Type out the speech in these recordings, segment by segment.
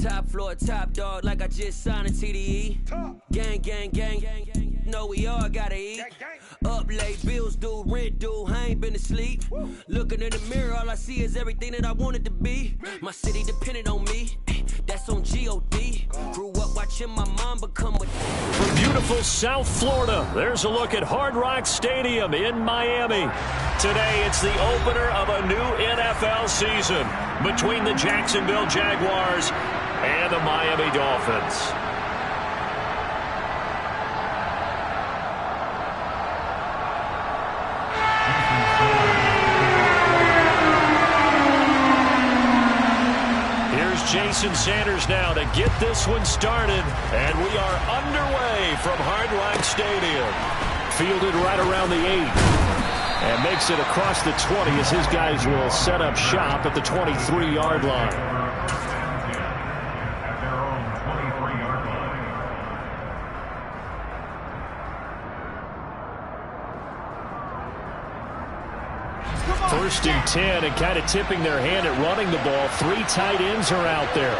Top floor, top dog, like I just signed a TDE. Gang, gang, gang, gang, gang. No, we all gotta eat. Up late, bills due, rent due, I ain't been asleep. Looking in the mirror, all I see is everything that I wanted to be. My city depended on me, that's on G.O.D. Grew up watching my mom become a... From beautiful South Florida, there's a look at Hard Rock Stadium in Miami. Today, it's the opener of a new NFL season between the Jacksonville Jaguars and the Miami Dolphins. Here's Jason Sanders now to get this one started, and we are underway from Hard Rock Stadium. Fielded right around the 8. And makes it across the 20 as his guys will set up shop at the 23-yard line. First and 10, and kind of tipping their hand at running the ball. 3 tight ends are out there.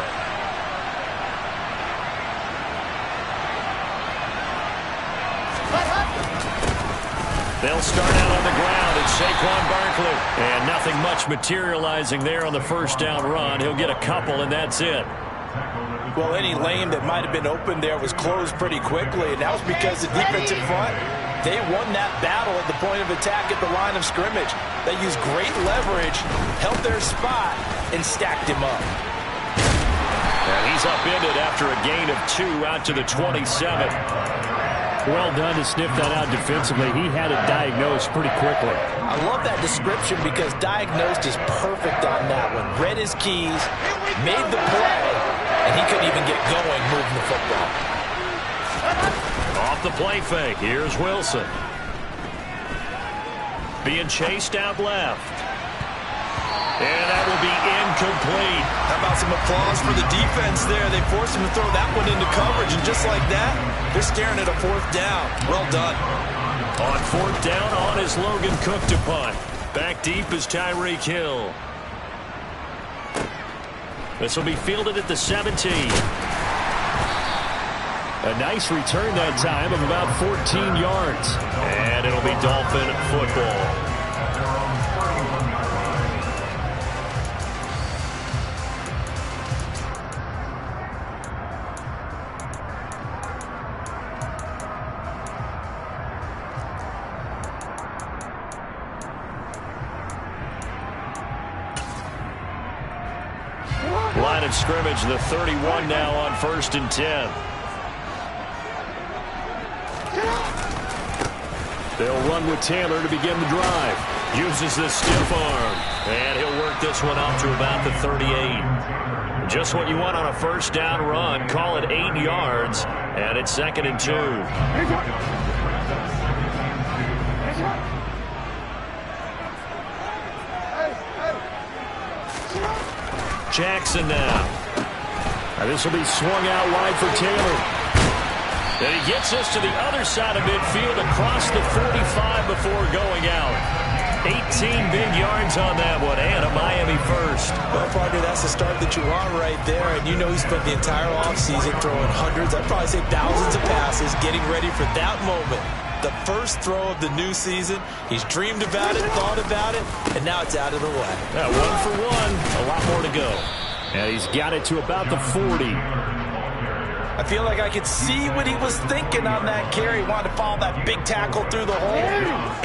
They'll start out on the ground. It's Saquon Barkley. And nothing much materializing there on the first down run. He'll get a couple, and that's it. Well, any lane that might have been open there was closed pretty quickly, and that was because the defensive front, they won that battle at the point of attack at the line of scrimmage. They used great leverage, held their spot, and stacked him up. And he's upended after a gain of 2 out to the 27. Well done to sniff that out defensively. He had it diagnosed pretty quickly. I love that description because diagnosed is perfect on that one. Read his keys, made the play, and he couldn't even get going moving the football. Off the play fake, here's Wilson. Being chased out left. And that will be incomplete. How about some applause for the defense there? They forced him to throw that one into coverage, and just like that, they're staring at a 4th down. Well done. On 4th down, on is Logan Cook to punt. Back deep is Tyreek Hill. This will be fielded at the 17. A nice return that time of about 14 yards. And it'll be Dolphin football. Line of scrimmage, the 31 now on 1st and 10. They'll run with Taylor to begin the drive. Uses the stiff arm. And he'll work this one out to about the 38. Just what you want on a 1st down run. Call it 8 yards. And it's 2nd and 2. Jackson now. And this will be swung out wide for Taylor. And he gets us to the other side of midfield across the 45 before going out. 18 big yards on that one, and a Miami first. Well, partner, that's the start that you want right there. And you know he spent the entire offseason throwing hundreds, I'd probably say thousands of passes, getting ready for that moment. The first throw of the new season. He's dreamed about it, thought about it, and now it's out of the way. Yeah, 1 for 1. A lot more to go. And he's got it to about the 40. I feel like I could see what he was thinking on that carry. Wanted to follow that big tackle through the hole.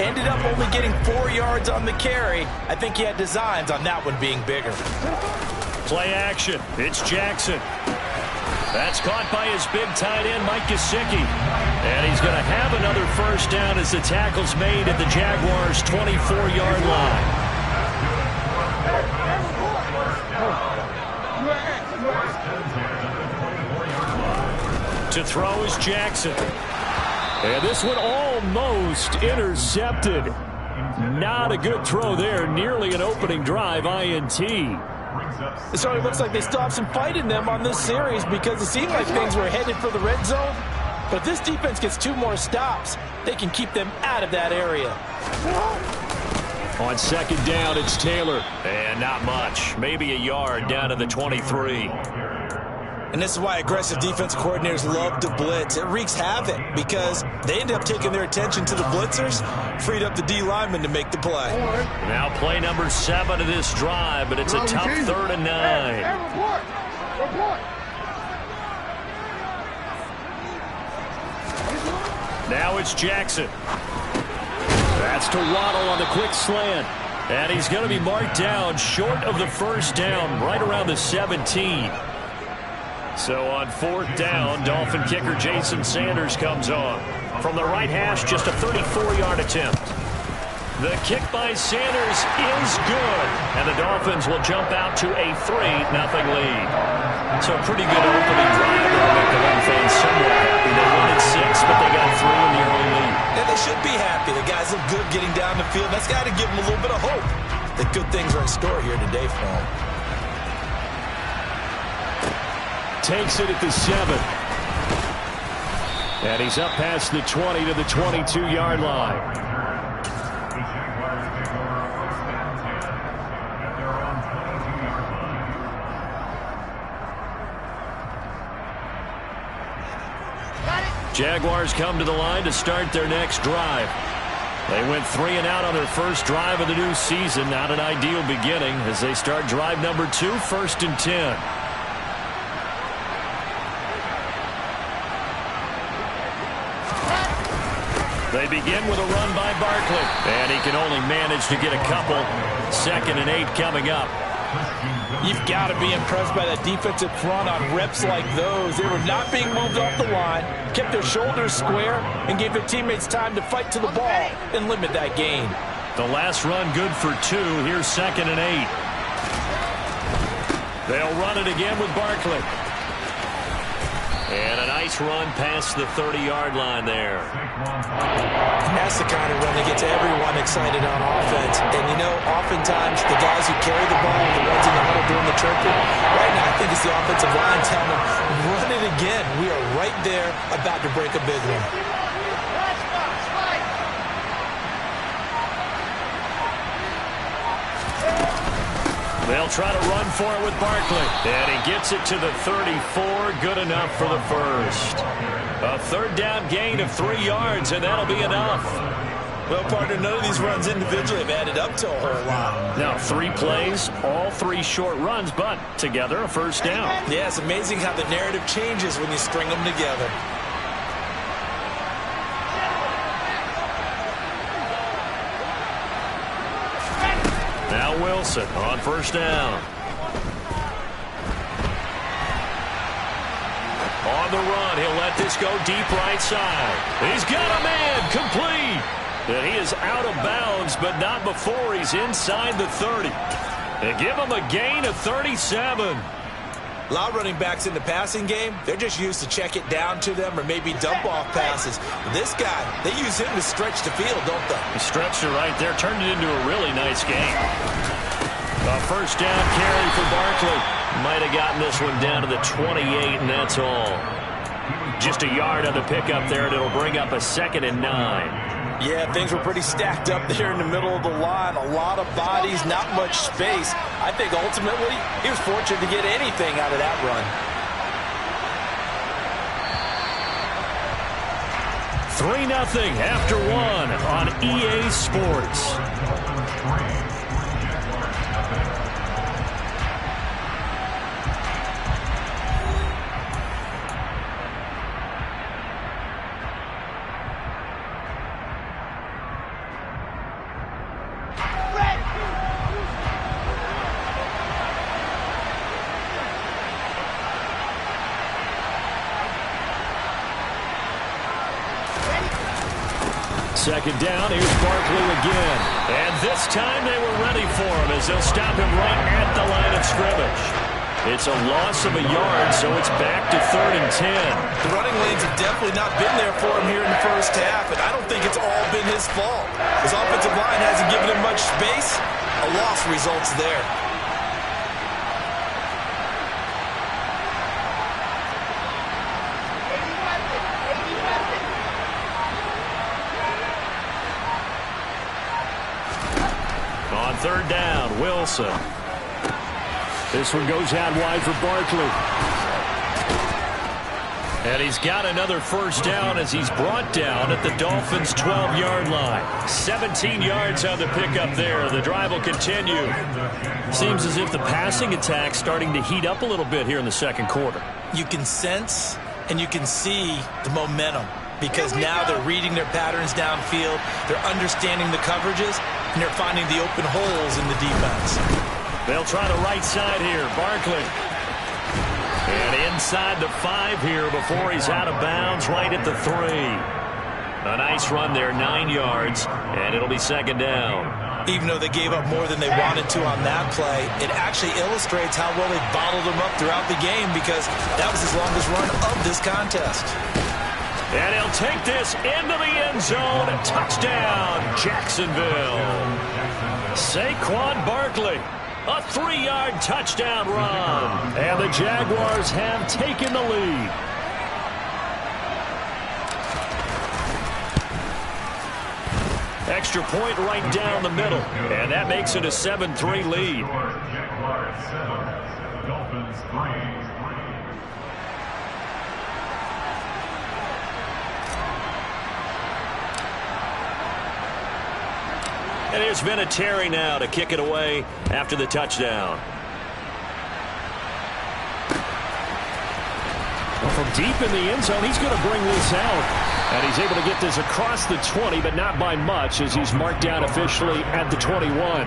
Ended up only getting 4 yards on the carry. I think he had designs on that one being bigger. Play action. It's Jackson. That's caught by his big tight end, Mike Gesicki. And he's going to have another 1st down as the tackle's made at the Jaguars' 24-yard line. To throw is Jackson. And this one almost intercepted. Not a good throw there. Nearly an opening drive, INT. It certainly looks like they still have some fight in them on this series because it seemed like things were headed for the red zone. But if this defense gets 2 more stops, they can keep them out of that area. On 2nd down, it's Taylor. And not much. Maybe a yard down to the 23. And this is why aggressive defense coordinators love to blitz. It wreaks havoc because they end up taking their attention to the blitzers, freed up the D lineman to make the play. Now play number 7 of this drive, but it's a tough 3rd and 9. Now it's Jackson. That's to Waddle on the quick slant. And he's going to be marked down short of the first down, right around the 17. So on 4th down, Dolphin kicker Jason Sanders comes on. From the right hash, just a 34-yard attempt. The kick by Sanders is good. And the Dolphins will jump out to a 3-0 lead. So a pretty good opening drive that'll make the home fans somewhat happy. They won at 6, but they got 3 in the early lead. And they should be happy. The guys look good getting down the field. That's got to give them a little bit of hope that good things are in store here today for them. Takes it at the 7. And he's up past the 20 to the 22-yard line. Jaguars come to the line to start their next drive. They went 3 and out on their first drive of the new season. Not an ideal beginning as they start drive number 2, 1st and 10. They begin with a run by Barkley. And he can only manage to get a couple. 2nd and 8 coming up. You've got to be impressed by that defensive front on reps like those. They were not being moved off the line, kept their shoulders square, and gave their teammates time to fight to the ball and limit that gain. The last run good for 2. Here's 2nd and 8. They'll run it again with Barkley. And a nice run past the 30-yard line there. That's the kind of run that gets everyone excited on offense. And, you know, oftentimes the guys who carry the ball, the ones in the huddle doing the chirping, right now I think it's the offensive line telling them, run it again. We are right there about to break a big one. They'll try to run for it with Barkley. And he gets it to the 34. Good enough for the first. A 3rd down gain of 3 yards, and that'll be enough. Well, partner, none of these runs individually have added up to a whole lot. Now, 3 plays, all 3 short runs, but together a first down. Yeah, it's amazing how the narrative changes when you string them together. Now Wilson on 1st down. On the run, he'll let this go deep right side. He's got a man, complete. And he is out of bounds, but not before he's inside the 30. They give him a gain of 37. A lot of running backs in the passing game, they're just used to check it down to them or maybe dump off passes. This guy, they use him to stretch the field, don't they? He stretched it right there, turned it into a really nice game. A first down carry for Barkley. Might have gotten this one down to the 28, and that's all. Just a yard on the pickup there, and it'll bring up a 2nd and 9. Yeah, things were pretty stacked up there in the middle of the line. A lot of bodies, not much space. I think ultimately he was fortunate to get anything out of that run. 3-0 after 1 on EA Sports. Second down, here's Barkley again. And this time they were ready for him as they'll stop him right at the line of scrimmage. It's a loss of a yard, so it's back to 3rd and 10. The running lanes have definitely not been there for him here in the first half, and I don't think it's all been his fault. His offensive line hasn't given him much space. A loss results there. On 3rd down, Wilson. This one goes out wide for Barkley. And he's got another first down as he's brought down at the Dolphins' 12-yard line. 17 yards on the pickup there. The drive will continue. Seems as if the passing attack's starting to heat up a little bit here in the second quarter. You can sense and you can see the momentum because now they're reading their patterns downfield, they're understanding the coverages, and they're finding the open holes in the defense. They'll try the right side here. Barkley. And inside the 5 here before he's out of bounds right at the 3. A nice run there, 9 yards, and it'll be second down. Even though they gave up more than they wanted to on that play, it actually illustrates how well they bottled them up throughout the game because that was his longest run of this contest. And he'll take this into the end zone. A touchdown, Jacksonville. Saquon Barkley. A 3-yard touchdown run. And the Jaguars have taken the lead. Extra point right down the middle. And that makes it a 7-3 lead. Jaguars 7, Dolphins 3. And here's Vinatieri now to kick it away after the touchdown. Well, from deep in the end zone, he's going to bring this out. And he's able to get this across the 20, but not by much as he's marked down officially at the 21.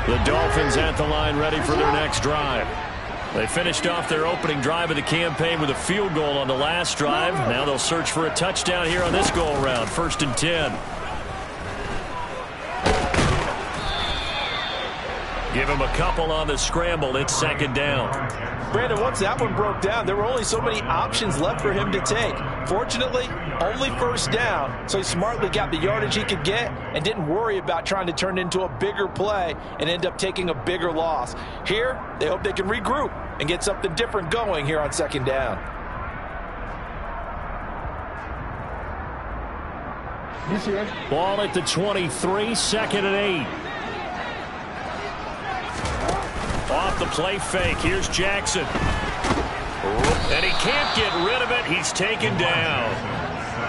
The Dolphins at the line ready for their next drive. They finished off their opening drive of the campaign with a field goal on the last drive. Now they'll search for a touchdown here on this go-around. 1st and 10. Give him a couple on the scramble. It's second down. Brandon, once that one broke down, there were only so many options left for him to take. Fortunately, only first down, so he smartly got the yardage he could get and didn't worry about trying to turn it into a bigger play and end up taking a bigger loss. Here, they hope they can regroup and get something different going here on second down. Ball at the 23, 2nd and 8. Off the play fake. Here's Jackson. And he can't get rid of it. He's taken down.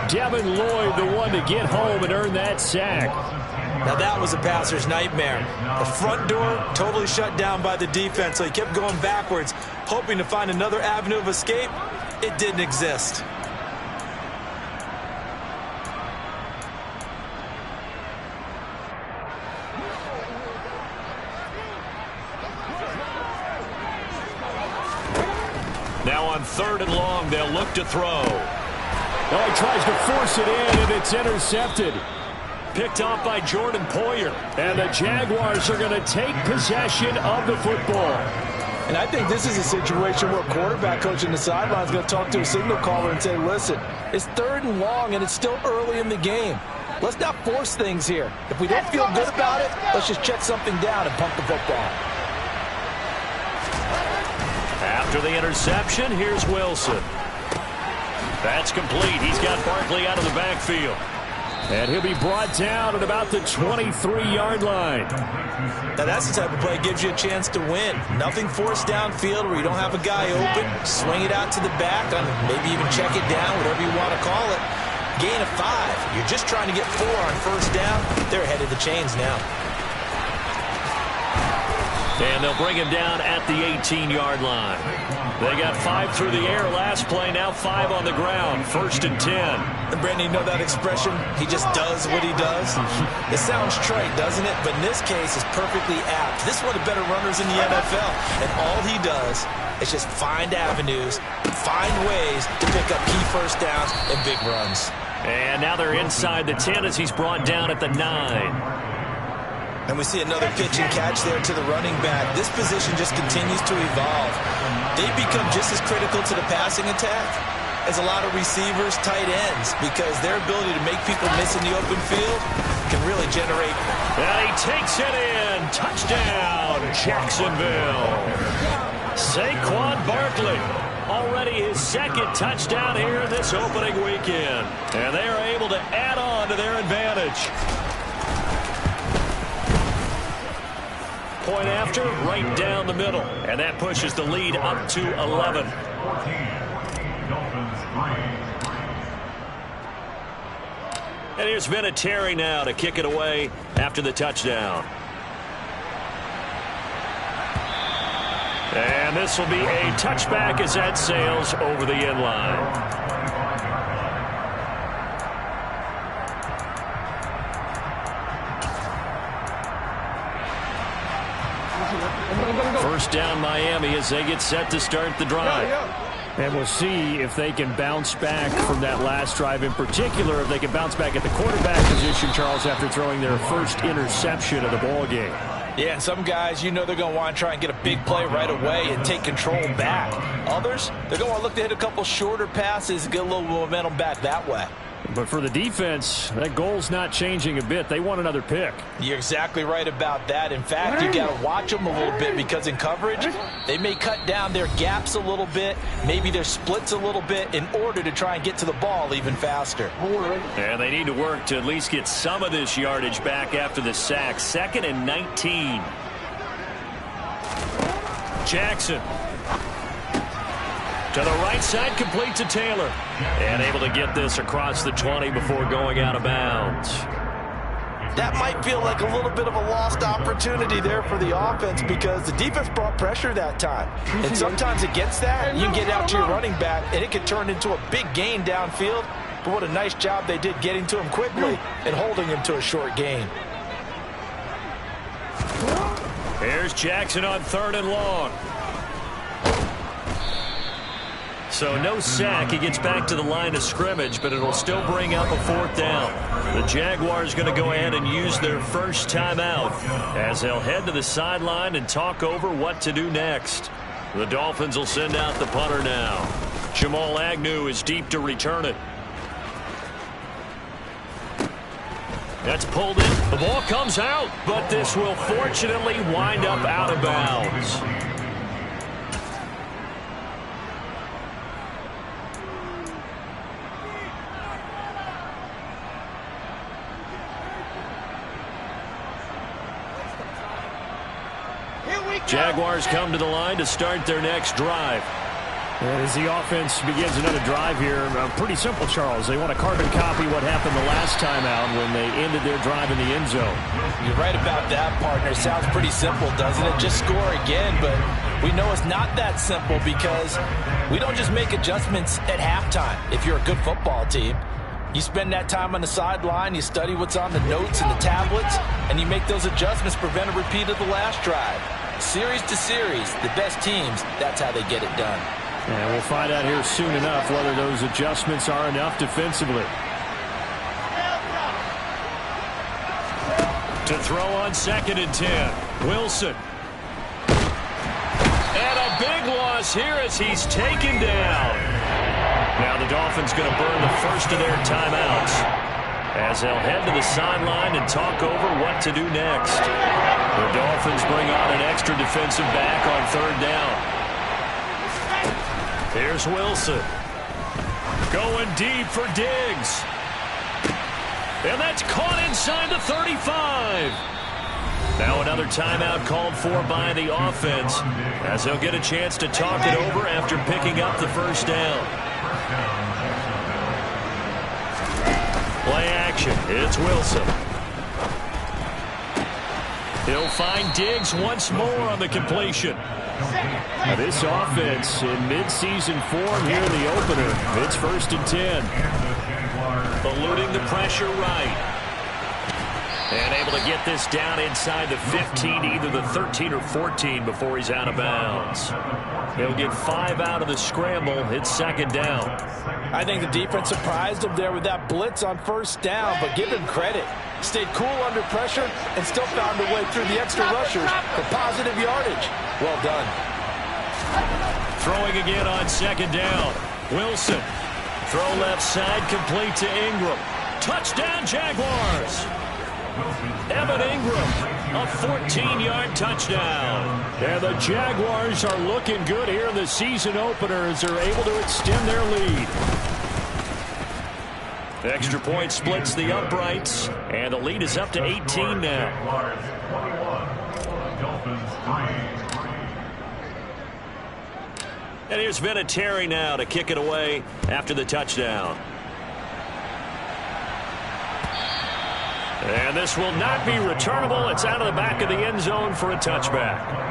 Devin Lloyd, the one to get home and earn that sack. Now that was a passer's nightmare. The front door totally shut down by the defense, so he kept going backwards, hoping to find another avenue of escape. It didn't exist. Now on 3rd and long, they'll look to throw. Oh, he tries to force it in, and it's intercepted. Picked off by Jordan Poyer. And the Jaguars are going to take possession of the football. And I think this is a situation where quarterback coach in the sideline is going to talk to a signal caller and say, listen, it's 3rd and long, and it's still early in the game. Let's not force things here. If we don't feel good about it, let's just check something down and pump the football. After the interception, here's Wilson. That's complete. He's got Barkley out of the backfield. And he'll be brought down at about the 23-yard line. Now that's the type of play that gives you a chance to win. Nothing forced downfield where you don't have a guy open. Swing it out to the back, maybe even check it down, whatever you want to call it. Gain of 5. You're just trying to get 4 on first down. They're ahead of the chains now. And they'll bring him down at the 18-yard line. They got 5 through the air last play, now 5 on the ground. 1st and 10. And Brandon, you know that expression, he just does what he does? It sounds trite, doesn't it? But in this case, it's perfectly apt. This is one of the better runners in the NFL. And all he does is just find avenues, find ways to pick up key first downs and big runs. And now they're inside the 10 as he's brought down at the 9. And we see another pitch and catch there to the running back. This position just continues to evolve. They become just as critical to the passing attack as a lot of receivers, tight ends, because their ability to make people miss in the open field can really generate. And he takes it in. Touchdown, Jacksonville. Saquon Barkley. already his second touchdown here in this opening weekend. And they are able to add on to their advantage. Point after, right down the middle. And that pushes the lead up to 11. 14. Dolphins 3. And here's Vinatieri now to kick it away after the touchdown. And this will be a touchback as that sails over the end line. First down Miami as they get set to start the drive. And we'll see if they can bounce back from that last drive, in particular if they can bounce back at the quarterback position, Charles, after throwing their first interception of the ball game. Yeah, and some guys, you know they're going to want to try and get a big play right away and take control back. Others, they're going to want to look to hit a couple shorter passes, get a little momentum back that way. But for the defense, that goal's not changing a bit. They want another pick. You're exactly right about that. In fact, you got to watch them a little bit because in coverage, they may cut down their gaps a little bit, maybe their splits a little bit in order to try and get to the ball even faster. And they need to work to at least get some of this yardage back after the sack. 2nd and 19. Jackson. To the right side, complete to Taylor. And able to get this across the 20 before going out of bounds. That might feel like a little bit of a lost opportunity there for the offense because the defense brought pressure that time. And sometimes against that, you can get out to your running back, and it can turn into a big gain downfield. But what a nice job they did getting to him quickly and holding him to a short gain. Here's Jackson on 3rd and long. So no sack. He gets back to the line of scrimmage, but it'll still bring up a 4th down. The Jaguars going to go ahead and use their first timeout as they'll head to the sideline and talk over what to do next. The Dolphins will send out the punter now. Jamal Agnew is deep to return it. That's pulled in. The ball comes out, but this will fortunately wind up out of bounds. Jaguars come to the line to start their next drive. And as the offense begins another drive here, pretty simple, Charles. They want to carbon copy what happened the last time out when they ended their drive in the end zone. You're right about that, partner. Sounds pretty simple, doesn't it? Just score again, but we know it's not that simple because we don't just make adjustments at halftime if you're a good football team. You spend that time on the sideline, you study what's on the notes and the tablets, and you make those adjustments to prevent a repeat of the last drive. Series to series, the best teams, that's how they get it done. And we'll find out here soon enough whether those adjustments are enough defensively. To throw on 2nd and 10. Wilson. And a big loss here as he's taken down. Now the Dolphins going to burn the first of their timeouts as they'll head to the sideline and talk over what to do next. The Dolphins bring on an extra defensive back on 3rd down. Here's Wilson. Going deep for Diggs. And that's caught inside the 35. Now another timeout called for by the offense as they'll get a chance to talk it over after picking up the first down. Play action. It's Wilson. He'll find Diggs once more on the completion. Now this offense in midseason form here in the opener. It's 1st and 10. Eluding the pressure right. And able to get this down inside the 15, either the 13 or 14 before he's out of bounds. He'll get 5 out of the scramble. It's 2nd down. I think the defense surprised him there with that blitz on 1st down, but give him credit. Stayed cool under pressure and still found a way through the extra rushers for positive yardage. Well done. Throwing again on 2nd down. Wilson. Throw left side, complete to Ingram. Touchdown, Jaguars. Evan Ingram, a 14-yard touchdown. And the Jaguars are looking good here in the season opener as they're able to extend their lead. Extra point splits the uprights, and the lead is up to 18 now. And here's Vinatieri now to kick it away after the touchdown. And this will not be returnable. It's out of the back of the end zone for a touchback.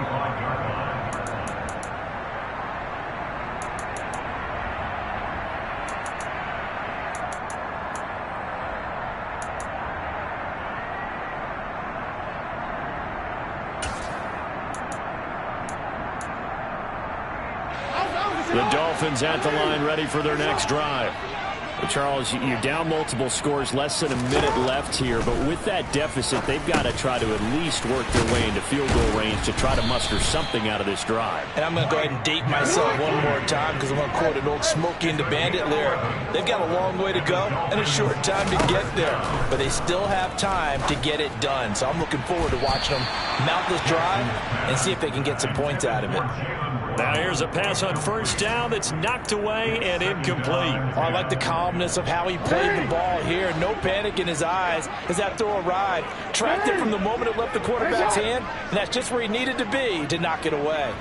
The Dolphins at the line, ready for their next drive. Well, Charles, you're down multiple scores, less than a minute left here, but with that deficit, they've got to try to at least work their way into field goal range to try to muster something out of this drive. And I'm going to go ahead and date myself one more time because I'm going to quote an old Smokey and the Bandit lyric. They've got a long way to go and a short time to get there, but they still have time to get it done. So I'm looking forward to watching them mount this drive and see if they can get some points out of it. Now here's a pass on first down that's knocked away and incomplete. Oh, I like the calmness of how he played the ball here. No panic in his eyes as that throw arrived. Tracked it from the moment it left the quarterback's hand, and that's just where he needed to be to knock it away.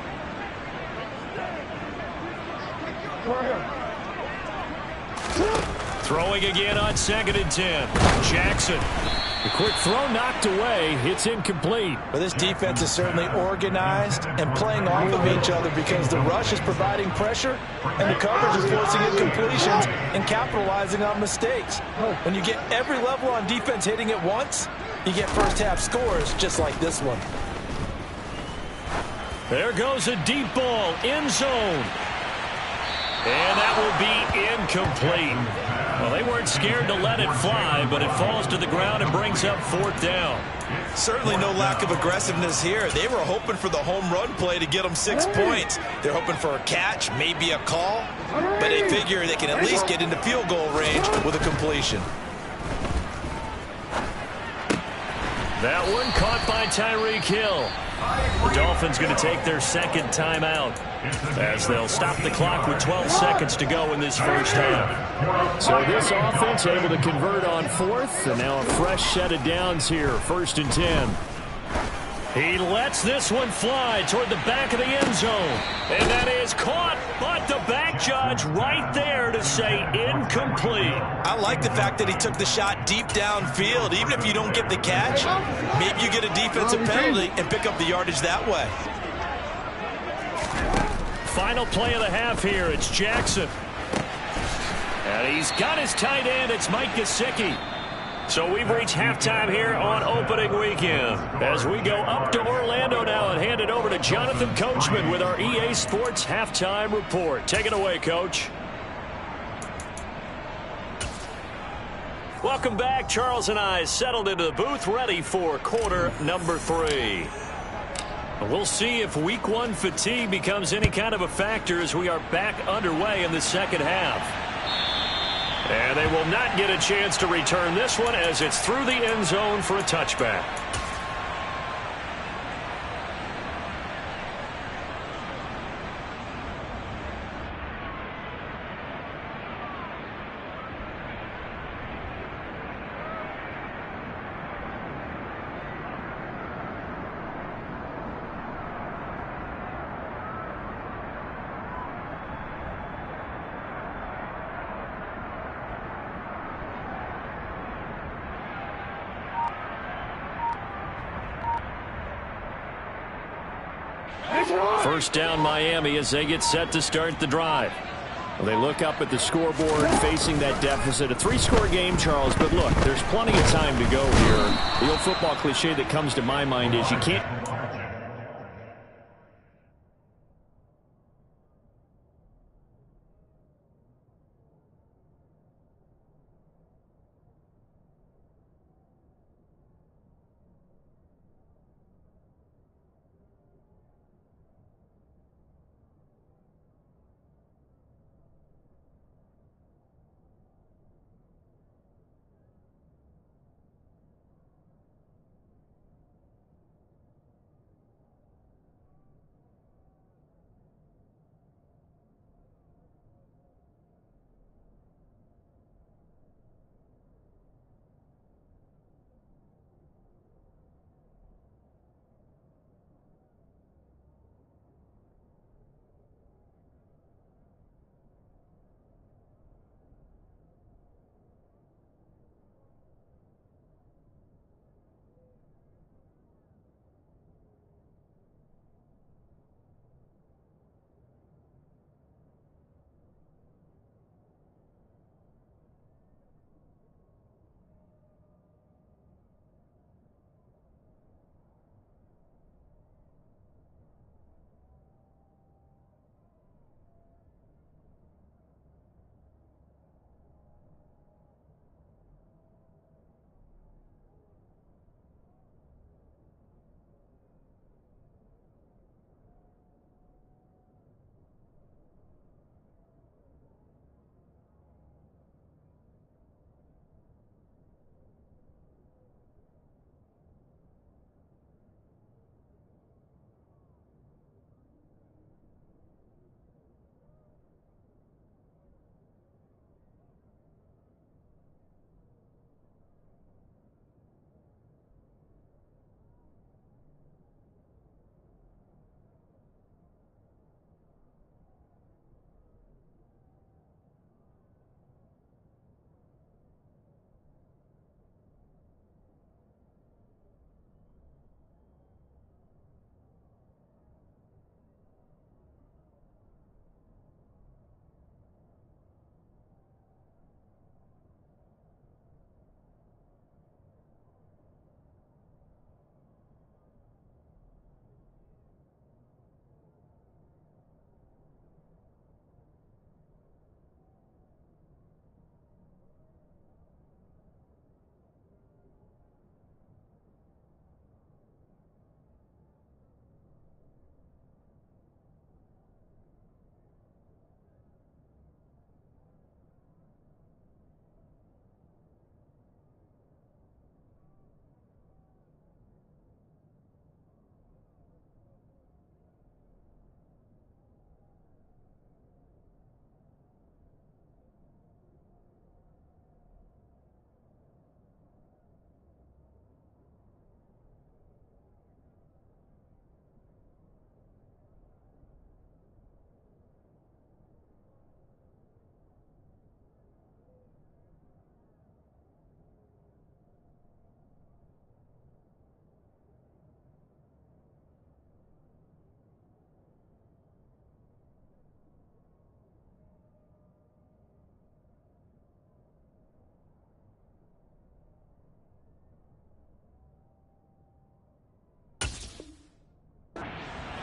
Throwing again on 2nd and 10. Jackson. The quick throw knocked away. It's incomplete. Well, this defense is certainly organized and playing off of each other because the rush is providing pressure and the coverage is forcing incompletions and capitalizing on mistakes. When you get every level on defense hitting at once, you get first half scores just like this one. There goes a deep ball, end zone. And that will be incomplete. Well, they weren't scared to let it fly, but it falls to the ground and brings up 4th down. Certainly no lack of aggressiveness here. They were hoping for the home run play to get them 6 points. They're hoping for a catch, maybe a call, but they figure they can at least get into field goal range with a completion. That one caught by Tyreek Hill. The Dolphins going to take their second timeout as they'll stop the clock with 12 seconds to go in this first half. So this offense able to convert on 4th, and now a fresh set of downs here, 1st and 10. He lets this one fly toward the back of the end zone. And that is caught, but the back judge right there to say incomplete. I like the fact that he took the shot deep downfield. Even if you don't get the catch, maybe you get a defensive penalty and pick up the yardage that way. Final play of the half here. It's Jackson. And he's got his tight end. It's Mike Gesicki. So we've reached halftime here on opening weekend. As we go up to Orlando now and hand it over to Jonathan Coachman with our EA Sports Halftime Report. Take it away, Coach. Welcome back. Charles and I settled into the booth ready for quarter number 3. We'll see if week 1 fatigue becomes any kind of a factor as we are back underway in the second half. And they will not get a chance to return this one as it's through the end zone for a touchback. First down Miami as they get set to start the drive. Well, they look up at the scoreboard facing that deficit. A 3-score game, Charles, but look, there's plenty of time to go here. The old football cliche that comes to my mind is you can't...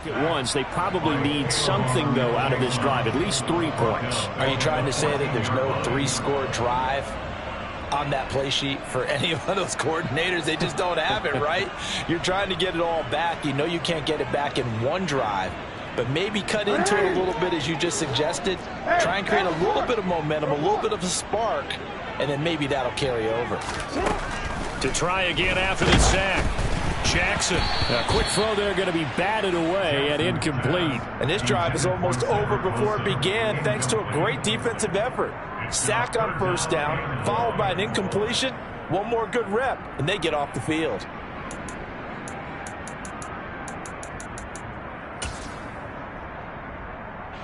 at once. They probably need something, though, out of this drive, at least 3 points. Are you trying to say that there's no 3-score drive on that play sheet for any of those coordinators? They just don't have it, right? You're trying to get it all back. You know you can't get it back in one drive, but maybe cut into it a little bit as you just suggested. Try and create a little bit of momentum, a little bit of a spark, and then maybe that'll carry over. To try again after the sack. Jackson. A quick throw there going to be batted away and incomplete. And this drive is almost over before it began thanks to a great defensive effort. Sack on first down, followed by an incompletion. One more good rep, and they get off the field.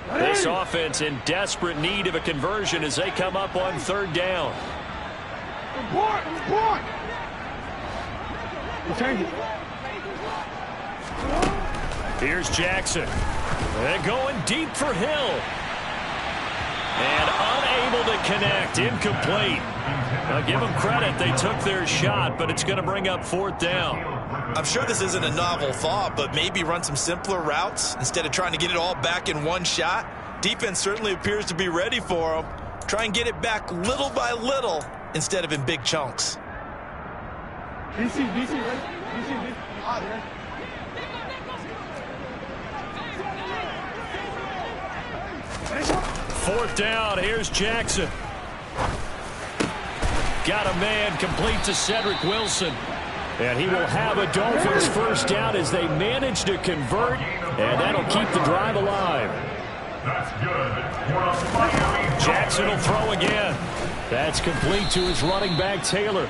This offense in desperate need of a conversion as they come up on 3rd down. Here's Jackson. They're going deep for Hill. And unable to connect. Incomplete. I'll give them credit. They took their shot, but it's going to bring up 4th down. I'm sure this isn't a novel thought, but maybe run some simpler routes instead of trying to get it all back in one shot. Defense certainly appears to be ready for them. Try and get it back little by little instead of in big chunks. Fourth down. Here's Jackson. Got a man, complete to Cedric Wilson. And he will have a Dolphins first down as they manage to convert, and that'll keep the drive alive. That's good. Jackson will throw again. That's complete to his running back, Taylor.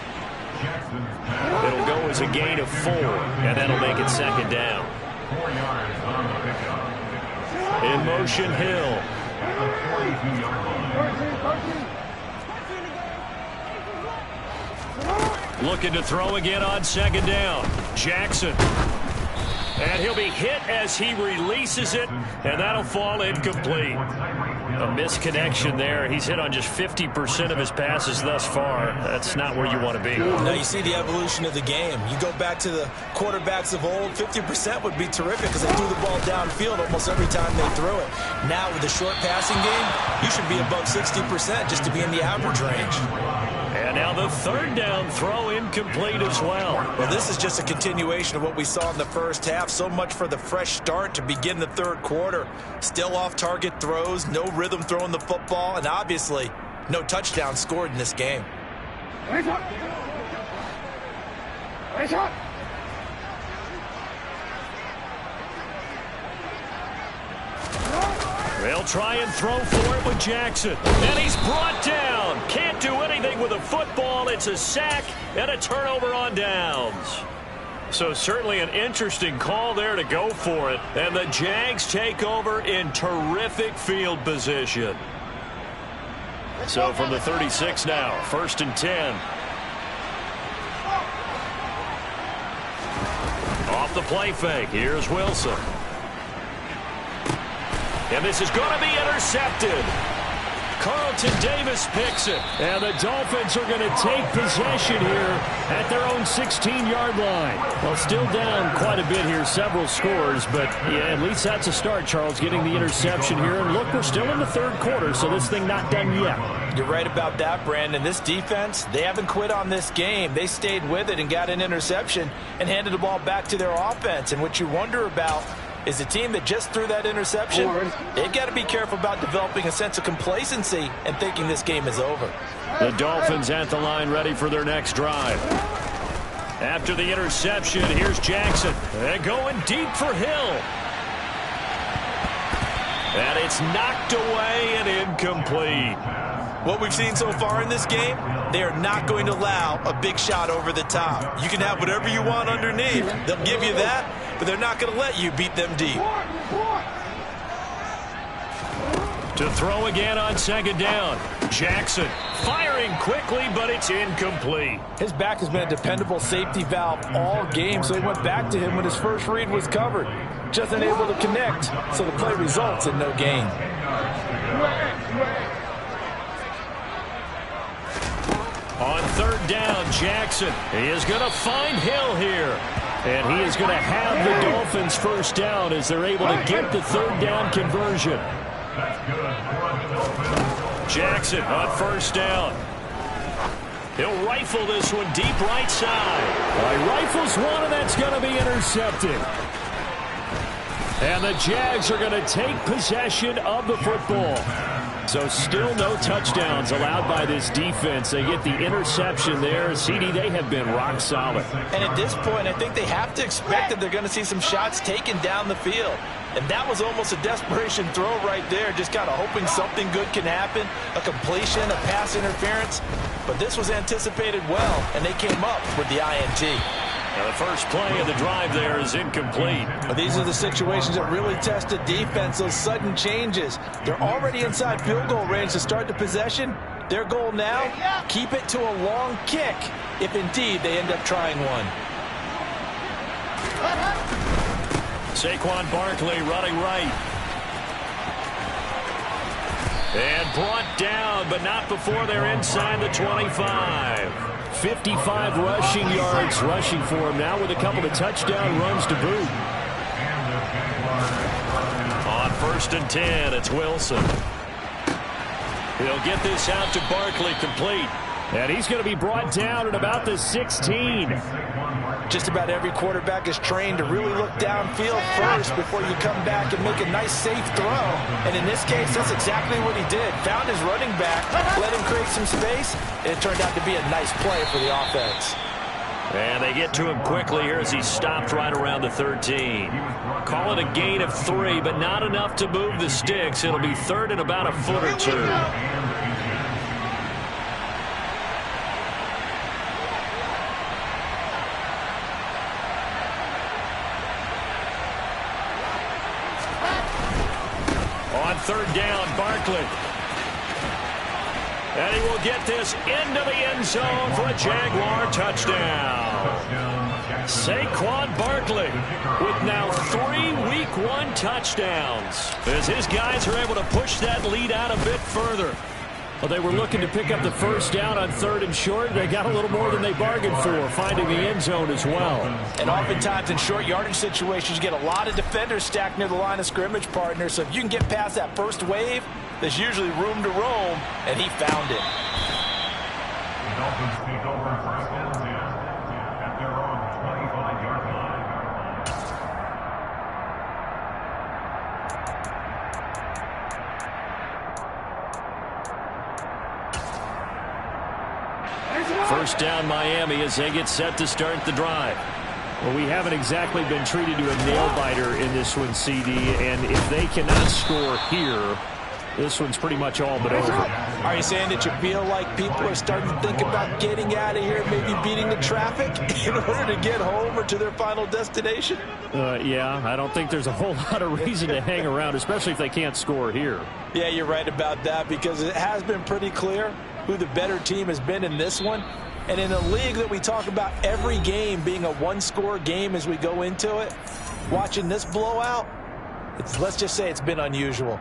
It'll go as a gain of 4, and that'll make it 2nd down. 4 yards on the pickup. In motion, Hill. At the 42-yard line. Looking to throw again on 2nd down. Jackson. And he'll be hit as he releases it, and that'll fall incomplete. A misconnection there. He's hit on just 50% of his passes thus far. That's not where you want to be. Now you see the evolution of the game. You go back to the quarterbacks of old, 50% would be terrific because they threw the ball downfield almost every time they threw it. Now with the short passing game, you should be above 60% just to be in the average range. And now the 3rd down throw incomplete as well. Well, this is just a continuation of what we saw in the first half. So much for the fresh start to begin the 3rd quarter. Still off-target throws, no rhythm throwing the football, and obviously no touchdown scored in this game. They'll try and throw for it with Jackson. And he's brought down. Can't do anything with a football. It's a sack and a turnover on downs. So certainly an interesting call there to go for it. And the Jags take over in terrific field position. So from the 36 now, 1st and 10. Off the play fake. Here's Wilson. And this is going to be intercepted. Carlton Davis picks it. And the Dolphins are going to take possession here at their own 16-yard line. Well, still down quite a bit here, several scores. But, yeah, at least that's a start, Charles, getting the interception here. And, look, we're still in the 3rd quarter, so this thing not done yet. You're right about that, Brandon. This defense, they haven't quit on this game. They stayed with it and got an interception and handed the ball back to their offense. And what you wonder about is the team that just threw that interception, they've got to be careful about developing a sense of complacency and thinking this game is over. The Dolphins at the line ready for their next drive. After the interception, here's Jackson. And going deep for Hill. And it's knocked away and incomplete. What we've seen so far in this game, they are not going to allow a big shot over the top. You can have whatever you want underneath. They'll give you that, but they're not going to let you beat them deep. To throw again on 2nd down. Jackson firing quickly, but it's incomplete. His back has been a dependable safety valve all game, so he went back to him when his first read was covered. Just unable to connect, so the play results in no gain. On 3rd down, Jackson. He is going to find Hill here. And he is going to have the Dolphins first down as they're able to get the third down conversion. Jackson on first down. He'll rifle this one deep right side. Well, he rifles one, and that's going to be intercepted. And the Jags are going to take possession of the football. So still no touchdowns allowed by this defense. They get the interception there. CD, they have been rock solid. And at this point, I think they have to expect that they're going to see some shots taken down the field. And that was almost a desperation throw right there, just kind of hoping something good can happen, a completion, a pass interference. But this was anticipated well, and they came up with the INT. Now the first play of the drive there is incomplete. But these are the situations that really test the defense, those sudden changes. They're already inside field goal range to start the possession. Their goal now, keep it to a long kick, if indeed they end up trying one. Saquon Barkley running right. And brought down, but not before they're inside the 25. 55 rushing yards rushing for him now with a couple of touchdown runs to boot. On 1st and 10, it's Wilson. He'll get this out to Barkley complete. And he's going to be brought down at about the 16. Just about every quarterback is trained to really look downfield first before you come back and make a nice, safe throw. And in this case, that's exactly what he did. Found his running back, let him create some space, and it turned out to be a nice play for the offense. And they get to him quickly here as he stopped right around the 13. Call it a gain of 3, but not enough to move the sticks. It'll be third and about a foot or two. On 3rd down, Barkley. And he will get this into the end zone for a Jaguar touchdown. Saquon Barkley with now 3 Week 1 touchdowns as his guys are able to push that lead out a bit further. Well, they were looking to pick up the first down on 3rd and short. They got a little more than they bargained for, finding the end zone as well. And oftentimes in short yardage situations, you get a lot of defenders stacked near the line of scrimmage partners. So if you can get past that first wave, there's usually room to roam, and he found it. The Dolphins take over 1st and 10 at their own 25-yard line. First down Miami as they get set to start the drive. Well, we haven't exactly been treated to a nail-biter in this one, CD, and if they cannot score here, this one's pretty much all but over. Are you saying that you feel like people are starting to think about getting out of here, maybe beating the traffic in order to get home or to their final destination? Yeah, I don't think there's a whole lot of reason to hang around, especially if they can't score here. Yeah, you're right about that because it has been pretty clear who the better team has been in this one. And in a league that we talk about every game being a one-score game as we go into it, watching this blowout, let's just say it's been unusual.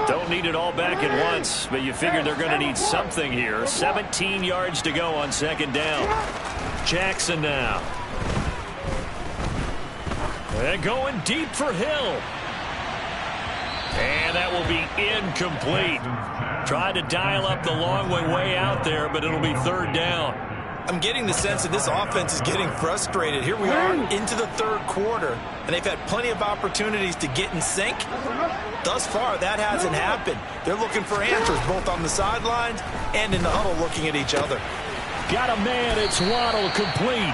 Don't need it all back at once, but you figure they're going to need something here. 17 yards to go on 2nd down. Jackson now. And going deep for Hill. And that will be incomplete. Tried to dial up the long way out there, but it'll be 3rd down. I'm getting the sense that this offense is getting frustrated. Here we are into the 3rd quarter, and they've had plenty of opportunities to get in sync. Thus far, that hasn't happened. They're looking for answers both on the sidelines and in the huddle looking at each other. Got a man, it's Waddle, complete.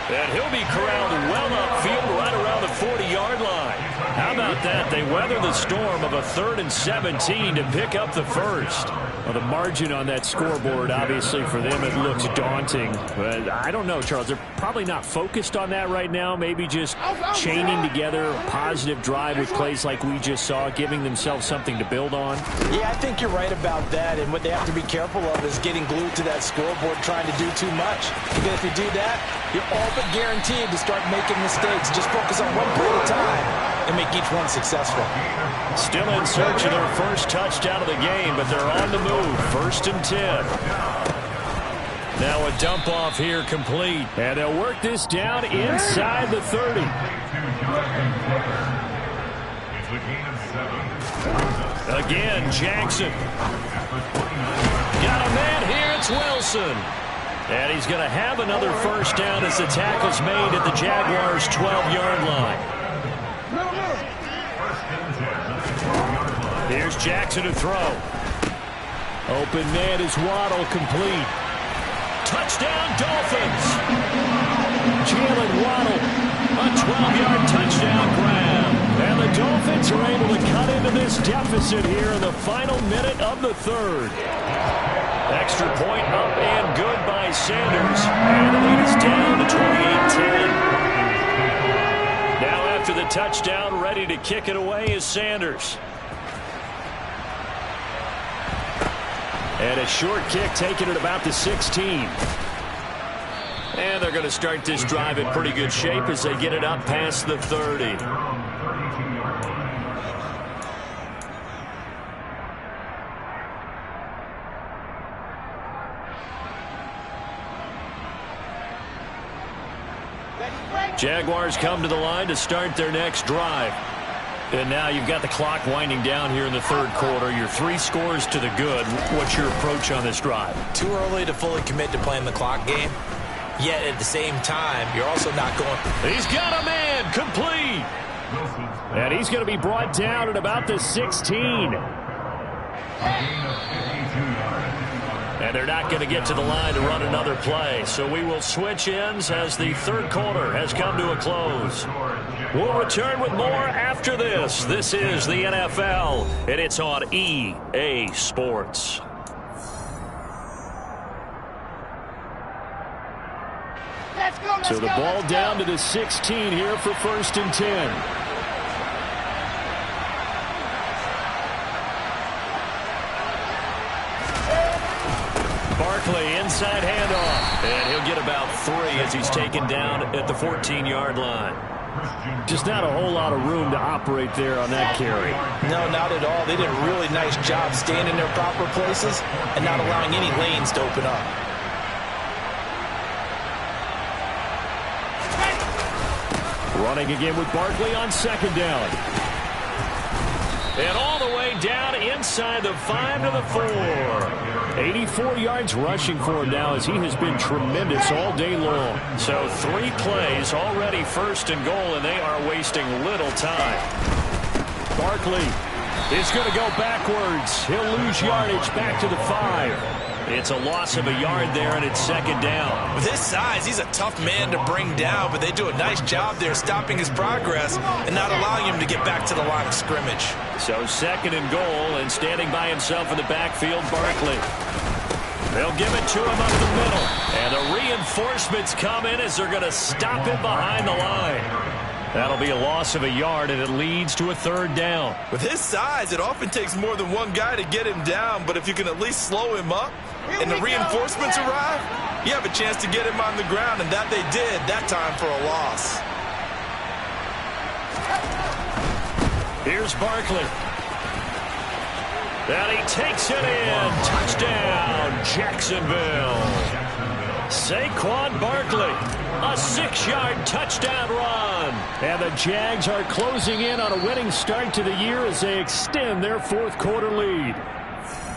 And he'll be corralled well upfield right around the 40-yard line. How about that? They weather the storm of a 3rd and 17 to pick up the first. Well, the margin on that scoreboard, obviously, for them, it looks daunting. But I don't know, Charles. They're probably not focused on that right now. Maybe just chaining together a positive drive with plays like we just saw, giving themselves something to build on. Yeah, I think you're right about that. And what they have to be careful of is getting glued to that scoreboard, trying to do too much. Because if you do that, you're all but guaranteed to start making mistakes. Just focus on one play at a time. and make each one successful. Still in search of their first touchdown of the game, but they're on the move. 1st and 10. Now a dump off here complete. And they'll work this down inside the 30. Again, Jackson. Got a man here. It's Wilson. And he's going to have another first down as the tackle's made at the Jaguars' 12-yard line. Here's Jackson to throw. Open man is Waddle, complete. Touchdown, Dolphins. Jalen Waddle, a 12-yard touchdown grab. And the Dolphins are able to cut into this deficit here in the final minute of the 3rd. Extra point up and good by Sanders. And the lead is down to 28-10. Now after the touchdown, ready to kick it away is Sanders. And a short kick taken at about the 16. And they're going to start this drive in pretty good shape as they get it up past the 30. Jaguars come to the line to start their next drive. And now you've got the clock winding down here in the 3rd quarter. You're 3 scores to the good. What's your approach on this drive? Too early to fully commit to playing the clock game. Yet at the same time, you're also not going. He's got a man, complete. And he's going to be brought down at about the 16. And they're not going to get to the line to run another play. So we will switch ends as the 3rd quarter has come to a close. We'll return with more after this. This is the NFL, and it's on EA Sports. So the ball down to the 16 here for 1st and 10. Barkley, inside handoff. And he'll get about 3 as he's taken down at the 14-yard line. Just not a whole lot of room to operate there on that carry. No, not at all. They did a really nice job staying in their proper places and not allowing any lanes to open up. Running again with Barkley on 2nd down. And all the way down inside the 5 to the 4. 84 yards rushing for him now as he has been tremendous all day long. So 3 plays already 1st and goal, and they are wasting little time. Barkley is going to go backwards. He'll lose yardage back to the 5. It's a loss of a yard there, and it's 2nd down. With his size, he's a tough man to bring down, but they do a nice job there stopping his progress and not allowing him to get back to the line of scrimmage. So 2nd and goal, and standing by himself in the backfield, Barkley. They'll give it to him up the middle. And the reinforcements come in as they're going to stop him behind the line. That'll be a loss of a yard, and it leads to a 3rd down. With his size, it often takes more than one guy to get him down, but if you can at least slow him up and the reinforcements arrive, you have a chance to get him on the ground, and that they did that time for a loss. Here's Barkley. And he takes it in. Touchdown, Jacksonville. Saquon Barkley, a 6-yard touchdown run. And the Jags are closing in on a winning start to the year as they extend their 4th quarter lead.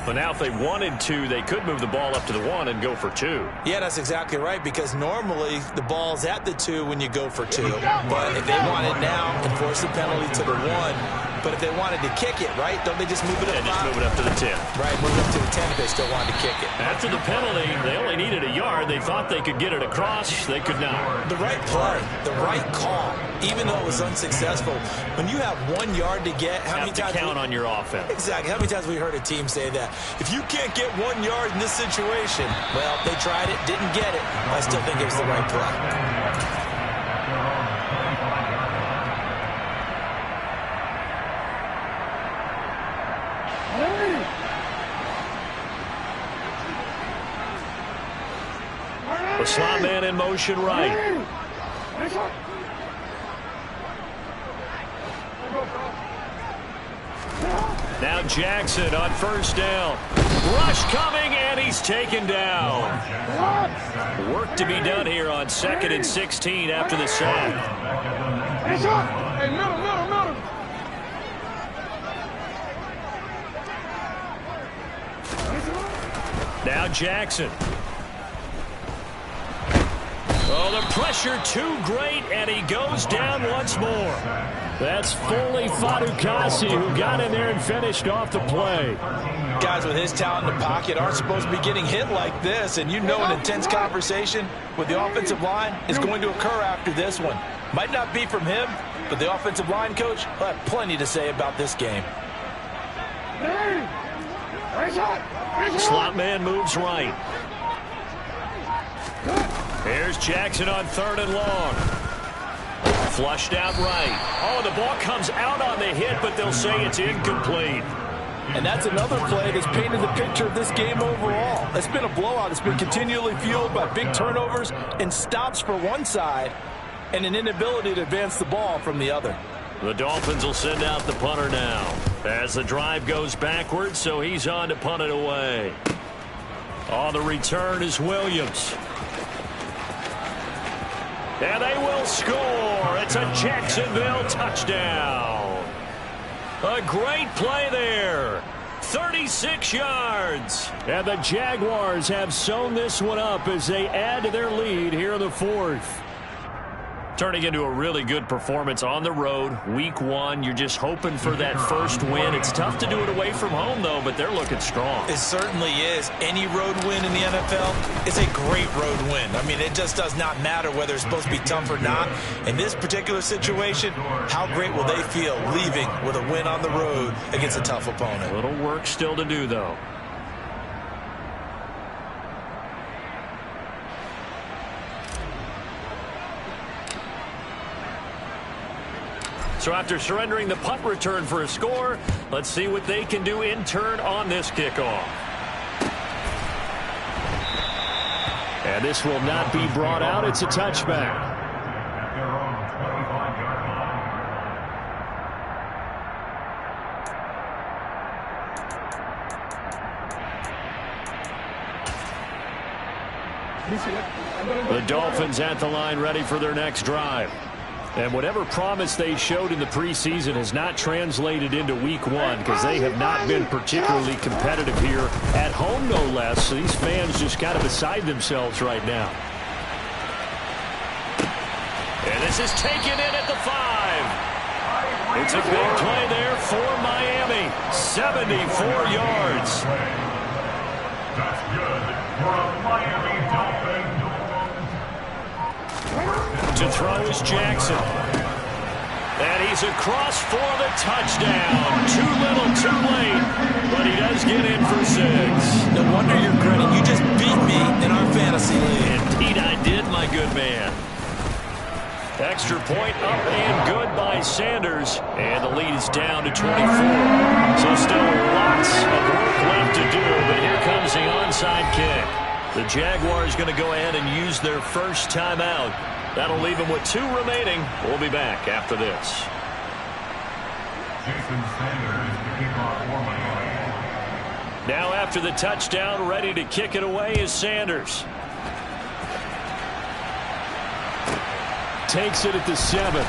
But now if they wanted to, they could move the ball up to the 1 and go for 2. Yeah, that's exactly right, because normally the ball's at the 2 when you go for 2. But if they want it now, enforce the penalty to the 1. But if they wanted to kick it, right, don't they just move it up? Yeah, just move it up to the 10. Right, move it up to the 10 if they still wanted to kick it. After the penalty, they only needed a yard. They thought they could get it across. They could not. The right play, the right call, even though it was unsuccessful. When you have 1 yard to get, how many times... count on your offense. Exactly. How many times have we heard a team say that? If you can't get 1 yard in this situation, well, they tried it, didn't get it. I still think it was the right play. The slot man in motion right. Now Jackson on first down. Rush coming, and he's taken down. Work to be done here on 2nd and 16 after the sack. Hey, middle. Now Jackson. Oh, the pressure too great, and he goes down once more. That's fully Fadukasi who got in there and finished off the play. Guys with his talent in the pocket aren't supposed to be getting hit like this, and you know an intense conversation with the offensive line is going to occur after this one. Might not be from him, but the offensive line coach will have plenty to say about this game. Slot man moves right. Here's Jackson on 3rd and long. Flushed out right. Oh, the ball comes out on the hit, but they'll say it's incomplete. And that's another play that's painted the picture of this game overall. It's been a blowout. It's been continually fueled by big turnovers and stops for one side and an inability to advance the ball from the other. The Dolphins will send out the punter now as the drive goes backwards, so he's on to punt it away. On the return is Williams. And they will score. It's a Jacksonville touchdown. A great play there. 36 yards. And the Jaguars have sewn this one up as they add to their lead here in the 4th. Turning into a really good performance on the road. Week 1, you're just hoping for that first win. It's tough to do it away from home, though, but they're looking strong. It certainly is. Any road win in the NFL is a great road win. I mean, it just does not matter whether it's supposed to be tough or not. In this particular situation, how great will they feel leaving with a win on the road against a tough opponent? A little work still to do, though. So after surrendering the punt return for a score, let's see what they can do in turn on this kickoff. And this will not be brought out. It's a touchback. At their own 25-yard line. The Dolphins at the line ready for their next drive. And whatever promise they showed in the preseason has not translated into week 1 because they have not been particularly competitive here at home, no less. So these fans just kind of beside themselves right now. And this is taken in at the 5. It's a big play there for Miami. 74 yards. That's good for a Miami Dolphin. To throw is Jackson. And he's across for the touchdown. Too little, too late. But he does get in for 6. No wonder you're grinning. You just beat me in our fantasy league. Indeed I did, my good man. Extra point up and good by Sanders. And the lead is down to 24. So still lots of work left to do. But here comes the onside kick. The Jaguars going to go ahead and use their first timeout. That'll leave them with 2 remaining. We'll be back after this. Jason Sanders to kick off for Miami. Now after the touchdown, ready to kick it away is Sanders. Takes it at the 7.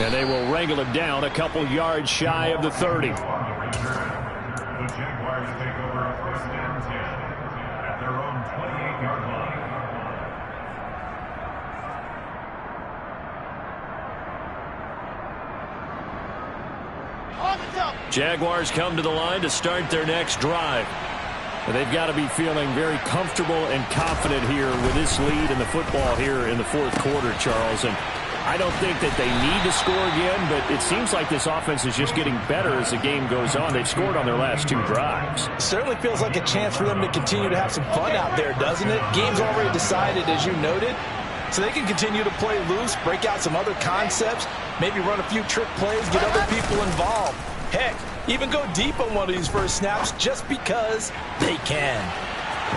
And they will wrangle it down a couple yards shy of the 30. On the return, the Jaguars take over a 1st and 10 at their own 28-yard line. Jaguars come to the line to start their next drive. And they've got to be feeling very comfortable and confident here with this lead in the football here in the 4th quarter, Charles. And I don't think that they need to score again, but it seems like this offense is just getting better as the game goes on. They've scored on their last 2 drives. Certainly feels like a chance for them to continue to have some fun out there, doesn't it? Game's already decided, as you noted. So they can continue to play loose, break out some other concepts, maybe run a few trick plays, get other people involved. Heck, even go deep on one of these first snaps just because they can.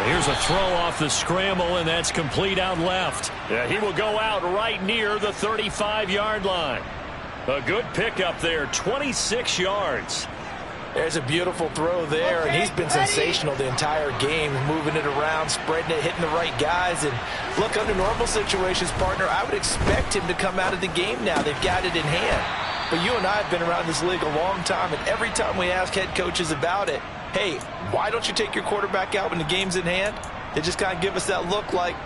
Here's a throw off the scramble, and that's complete out left. Yeah, he will go out right near the 35-yard line. A good pickup there, 26 yards. There's a beautiful throw there, and he's been sensational the entire game, moving it around, spreading it, hitting the right guys. And look, under normal situations, partner, I would expect him to come out of the game now. They've got it in hand. But you and I have been around this league a long time, and every time we ask head coaches about it, hey, why don't you take your quarterback out when the game's in hand? They just kind of give us that look like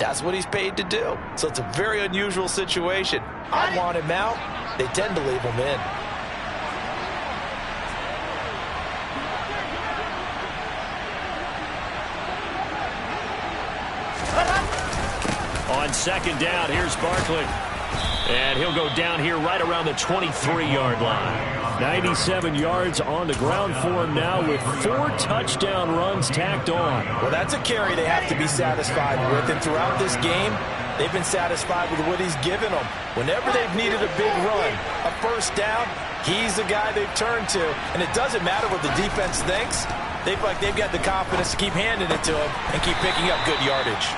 that's what he's paid to do. So it's a very unusual situation. I want him out. They tend to leave him in. On second down, here's Barkley. And he'll go down here right around the 23-yard line. 97 yards on the ground for him now with 4 touchdown runs tacked on. Well, that's a carry they have to be satisfied with. And throughout this game, they've been satisfied with what he's given them. Whenever they've needed a big run, a first down, he's the guy they've turned to. And it doesn't matter what the defense thinks. They've got the confidence to keep handing it to him and keep picking up good yardage.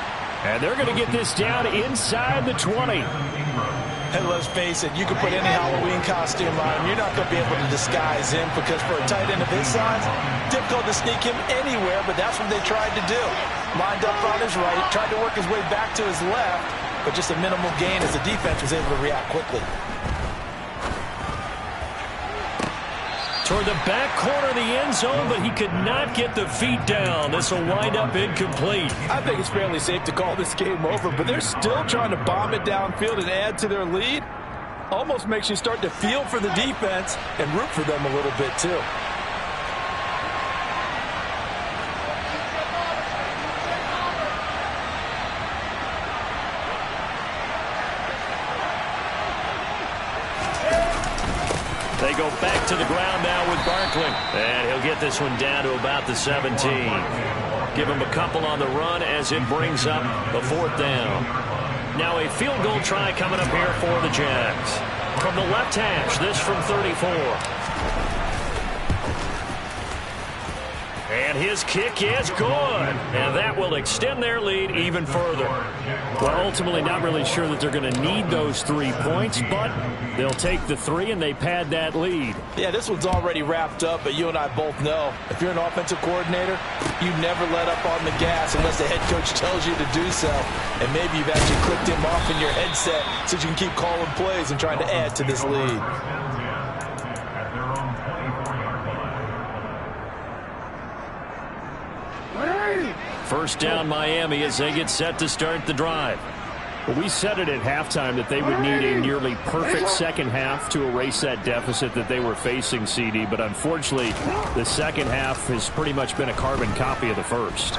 And they're going to get this down inside the 20. And let's face it, you can put any Halloween costume on him. You're not going to be able to disguise him because for a tight end of his size, difficult to sneak him anywhere, but that's what they tried to do. Lined up on his right, tried to work his way back to his left, but just a minimal gain as the defense was able to react quickly. Toward the back corner of the end zone, but he could not get the feet down. This will wind up incomplete. I think it's fairly safe to call this game over, but they're still trying to bomb it downfield and add to their lead. Almost makes you start to feel for the defense and root for them a little bit too. They go back to the ground now with Barkley. And he'll get this one down to about the 17. Give him a couple on the run as it brings up the 4th down. Now a field goal try coming up here for the Jags. From the left hash, this from 34. And his kick is good. And that will extend their lead even further. Well, ultimately not really sure that they're going to need those 3 points, but they'll take the 3 and they pad that lead. Yeah, this one's already wrapped up, but you and I both know if you're an offensive coordinator, you never let up on the gas unless the head coach tells you to do so. And maybe you've actually clicked him off in your headset so you can keep calling plays and trying to add to this lead. First down Miami as they get set to start the drive. Well, we said it at halftime that they would need a nearly perfect second half to erase that deficit that they were facing, CD. But unfortunately, the second half has pretty much been a carbon copy of the first.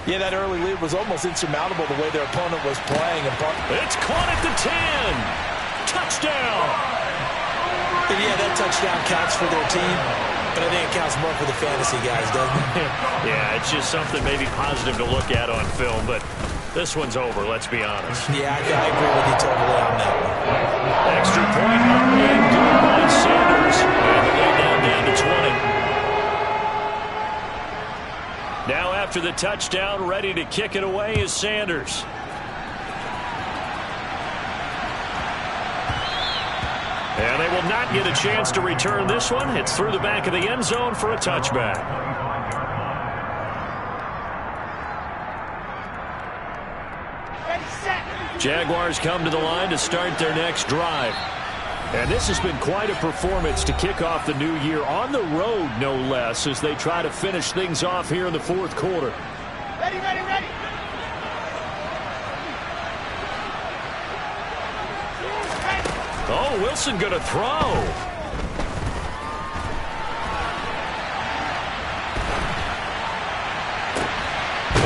Yeah, that early lead was almost insurmountable the way their opponent was playing. It's caught at the 10. Touchdown. And yeah, that touchdown counts for their team. But I think it counts more for the fantasy guys, doesn't it? Yeah, it's just something maybe positive to look at on film, but this one's over, let's be honest. Yeah, I agree with you totally on that one. Extra point up and good by Sanders. And the lead down to 20. Now after the touchdown, ready to kick it away is Sanders. And they will not get a chance to return this one. It's through the back of the end zone for a touchback. Jaguars come to the line to start their next drive. And this has been quite a performance to kick off the new year on the road, no less, as they try to finish things off here in the 4th quarter. Ready, ready, ready. Oh, Wilson going to throw.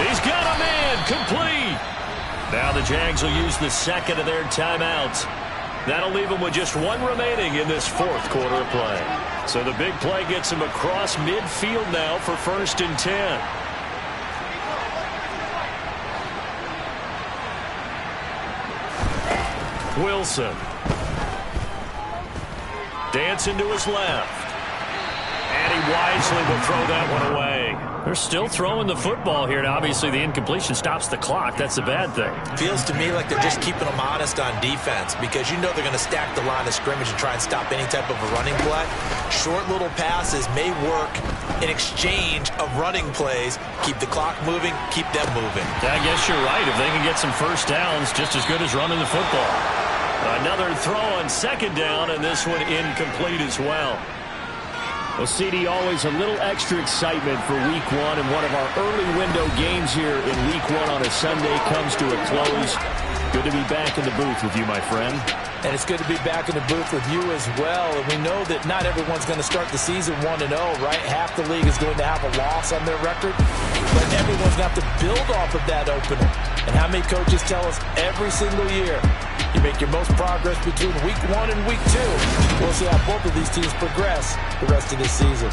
He's got a man, complete. Now the Jags will use the second of their timeouts. That'll leave them with just 1 remaining in this 4th quarter of play. So the big play gets them across midfield now for 1st and 10. Wilson. Dancing to his left. And he wisely will throw that one away. They're still throwing the football here, and obviously the incompletion stops the clock. That's a bad thing. Feels to me like they're just keeping them honest on defense because you know they're going to stack the line of scrimmage and try and stop any type of a running play. Short little passes may work in exchange of running plays. Keep the clock moving, keep them moving. I guess you're right. If they can get some first downs, just as good as running the football. Another throw on second down, and this one incomplete as well. Well, CD, always a little extra excitement for Week 1, and one of our early window games here in Week 1 on a Sunday comes to a close. Good to be back in the booth with you, my friend. And it's good to be back in the booth with you as well. And we know that not everyone's going to start the season 1-0, right? Half the league is going to have a loss on their record. But everyone's going to have to build off of that opener. And how many coaches tell us every single year, you make your most progress between Week 1 and Week 2. We'll see how both of these teams progress the rest of this season.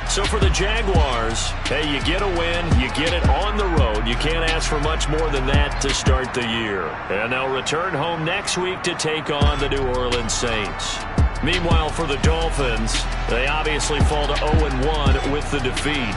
So for the Jaguars, hey, you get a win, you get it on the road. You can't ask for much more than that to start the year. And they'll return home next week to take on the New Orleans Saints. Meanwhile, for the Dolphins, they obviously fall to 0-1 with the defeat.